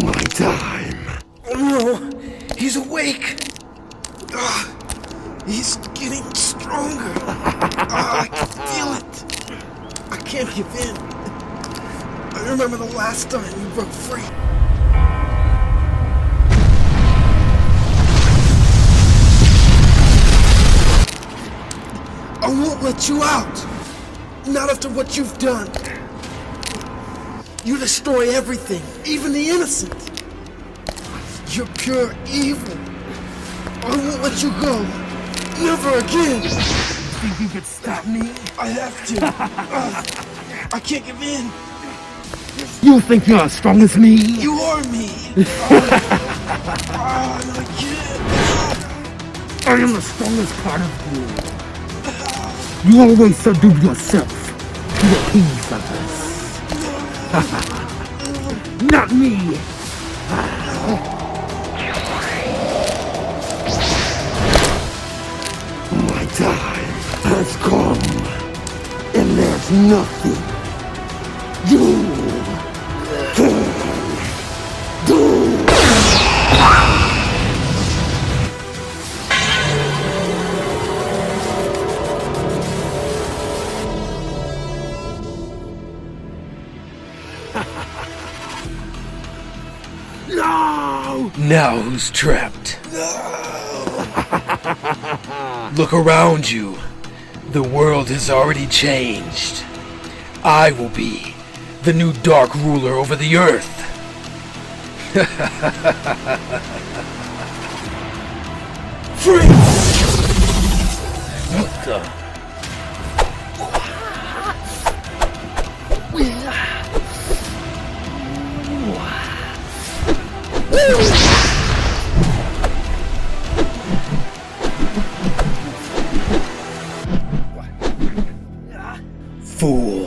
My time. Oh no! He's awake! He's getting stronger. I can feel it. I can't give in. I remember the last time you broke free. I won't let you out. Not after what you've done. You destroy everything, even the innocent. You're pure evil. I won't let you go. Never again. You think you could stop me? I have to. I can't give in. You think you're as strong as me? You are me. I can't. I am the strongest part of you. You always subdued yourself to appease others. Not me. My time has come, and there's nothing you can do. No! Now who's trapped? Look around you. The world has already changed. I will be the new dark ruler over the earth. Freeze! What the? Fool.